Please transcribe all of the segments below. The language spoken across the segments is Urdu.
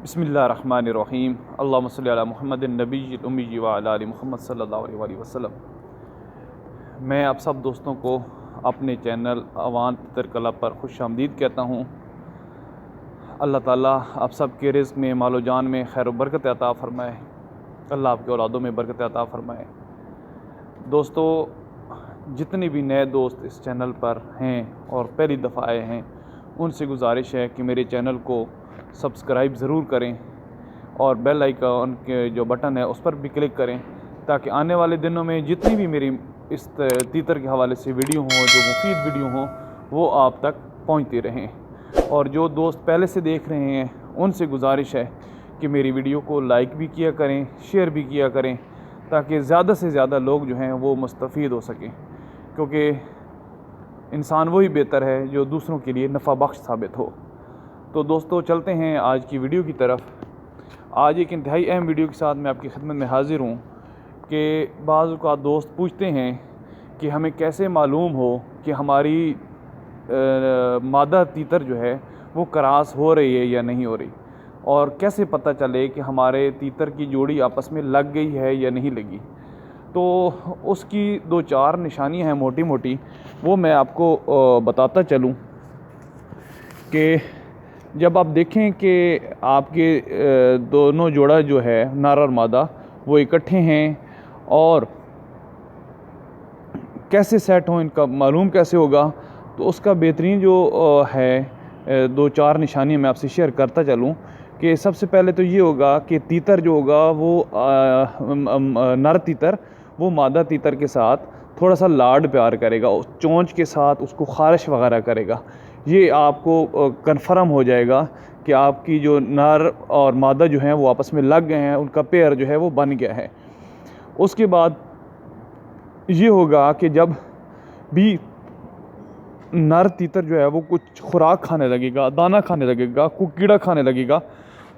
بسم اللہ الرحمن الرحیم اللہم صلی علی محمد النبی الامی وعلی آل محمد صلی اللہ علیہ وآلہ وسلم۔ میں آپ سب دوستوں کو اپنے چینل اوان تیتر کلب پر خوش آمدید کہتا ہوں۔ اللہ تعالیٰ آپ سب کے رزق میں، مال و جان میں خیر و برکت عطا فرمائے۔ اللہ آپ کے اولادوں میں برکت عطا فرمائے۔ دوستو، جتنے بھی نئے دوست اس چینل پر ہیں اور پہلی دفعہ آئے ہیں، ان سے گزارش ہے کہ میرے چینل کو سبسکرائب ضرور کریں اور بیل آئیکن کے جو بٹن ہے اس پر بھی کلک کریں، تاکہ آنے والے دنوں میں جتنی بھی میری اس تیتر کے حوالے سے ویڈیو ہوں، جو مفید ویڈیو ہوں، وہ آپ تک پہنچتی رہیں۔ اور جو دوست پہلے سے دیکھ رہے ہیں، ان سے گزارش ہے کہ میری ویڈیو کو لائک بھی کیا کریں، شیئر بھی کیا کریں، تاکہ زیادہ سے زیادہ لوگ جو ہیں وہ مستفید ہو سکیں، کیونکہ انسان وہی بہتر ہے جو دوسروں کے لیے نفع بخش ثابت ہو۔ تو دوستو، چلتے ہیں آج کی ویڈیو کی طرف۔ آج ایک انتہائی اہم ویڈیو کے ساتھ میں آپ کی خدمت میں حاضر ہوں کہ بعض اوقات دوست پوچھتے ہیں کہ ہمیں کیسے معلوم ہو کہ ہماری مادہ تیتر جو ہے وہ کراس ہو رہی ہے یا نہیں ہو رہی، اور کیسے پتہ چلے کہ ہمارے تیتر کی جوڑی آپس میں لگ گئی ہے یا نہیں لگی۔ تو اس کی دو چار نشانیاں ہیں موٹی موٹی، وہ میں آپ کو بتاتا چلوں کہ جب آپ دیکھیں کہ آپ کے دونوں جوڑا جو ہے نر اور مادہ وہ اکٹھے ہیں، اور کیسے سیٹ ہوں، ان کا معلوم کیسے ہوگا، تو اس کا بہترین جو ہے دو چار نشانیاں میں آپ سے شیئر کرتا چلوں کہ سب سے پہلے تو یہ ہوگا کہ تیتر جو ہوگا وہ نر تیتر وہ مادہ تیتر کے ساتھ تھوڑا سا لاڈ پیار کرے گا، چونچ کے ساتھ اس کو خارش وغیرہ کرے گا۔ یہ آپ کو کنفرم ہو جائے گا کہ آپ کی جو نر اور مادہ جو ہیں وہ آپس میں لگ گئے ہیں، ان کا پیئر جو ہے وہ بن گیا ہے۔ اس کے بعد یہ ہوگا کہ جب بھی نر تیتر جو ہے وہ کچھ خوراک کھانے لگے گا، دانہ کھانے لگے گا، کوئی کیڑا کھانے لگے گا،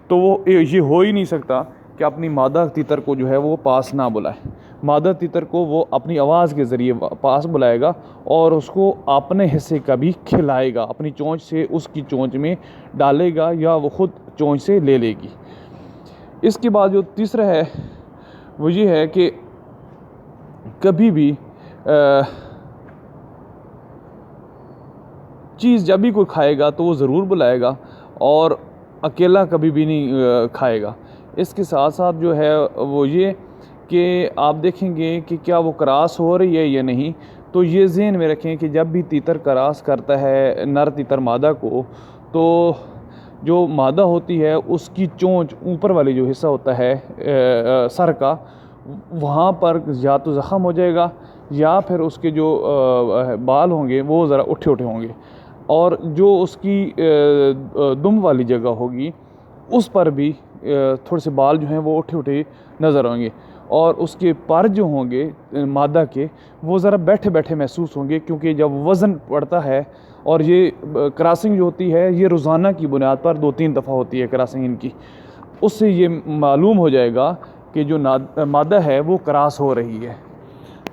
تو وہ یہ ہو ہی نہیں سکتا کہ اپنی مادہ تیتر کو جو ہے وہ پاس نہ بلائے۔ مادہ تیتر کو وہ اپنی آواز کے ذریعے پاس بلائے گا اور اس کو اپنے حصے کا بھی کھلائے گا، اپنی چونچ سے اس کی چونچ میں ڈالے گا یا وہ خود چونچ سے لے لے گی۔ اس کے بعد جو تیسرا ہے وہ یہ ہے کہ کبھی بھی چیز جب بھی کوئی کھائے گا تو وہ ضرور بلائے گا، اور اکیلا کبھی بھی نہیں کھائے گا۔ اس کے ساتھ ساتھ جو ہے وہ یہ کہ آپ دیکھیں گے کہ کیا وہ کراس ہو رہی ہے یا نہیں، تو یہ ذہن میں رکھیں کہ جب بھی تیتر کراس کرتا ہے نر تیتر مادہ کو، تو جو مادہ ہوتی ہے اس کی چونچ اوپر والی جو حصہ ہوتا ہے سر کا، وہاں پر یا تو زخم ہو جائے گا یا پھر اس کے جو بال ہوں گے وہ ذرا اٹھے اٹھے ہوں گے، اور جو اس کی دم والی جگہ ہوگی اس پر بھی تھوڑے سے بال جو ہیں وہ اٹھے اٹھے نظر آئیں گے، اور اس کے پر جو ہوں گے مادہ کے وہ ذرا بیٹھے بیٹھے محسوس ہوں گے، کیونکہ جب وزن پڑتا ہے، اور یہ کراسنگ جو ہوتی ہے یہ روزانہ کی بنیاد پر 2-3 دفعہ ہوتی ہے کراسنگ ان کی، اس سے یہ معلوم ہو جائے گا کہ جو مادہ ہے وہ کراس ہو رہی ہے۔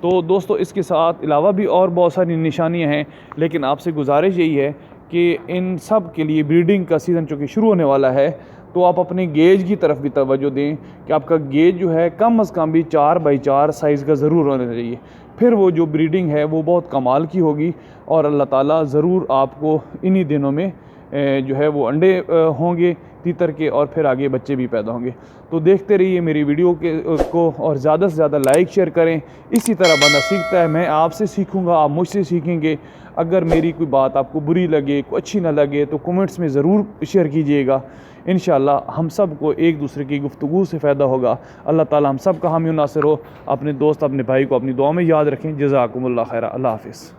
تو دوستو، اس کے ساتھ علاوہ بھی اور بہت ساری نشانیاں ہیں، لیکن آپ سے گزارش یہی ہے کہ ان سب کے لیے بریڈنگ کا سیزن چونکہ شروع ہونے والا ہے، تو آپ اپنے گیج کی طرف بھی توجہ دیں کہ آپ کا گیج جو ہے کم از کم بھی 4x4 سائز کا ضرور ہونا چاہیے۔ پھر وہ جو بریڈنگ ہے وہ بہت کمال کی ہوگی، اور اللہ تعالیٰ ضرور آپ کو انہی دنوں میں جو ہے وہ انڈے ہوں گے تیتر کے، اور پھر آگے بچے بھی پیدا ہوں گے۔ تو دیکھتے رہیے میری ویڈیو کو، اور زیادہ سے زیادہ لائک شیئر کریں۔ اسی طرح بندہ سیکھتا ہے، میں آپ سے سیکھوں گا، آپ مجھ سے سیکھیں گے۔ اگر میری کوئی بات آپ کو بری لگے، کوئی اچھی نہ لگے، تو کمنٹس میں ضرور شیئر کیجئے گا۔ انشاءاللہ ہم سب کو ایک دوسرے کی گفتگو سے فائدہ ہوگا۔ اللہ تعالیٰ ہم سب کا حامی و ناصر ہو۔ اپنے دوست، اپنے بھائی کو اپنی دعا میں یاد رکھیں۔ جزاکم اللہ خیر۔ اللہ حافظ۔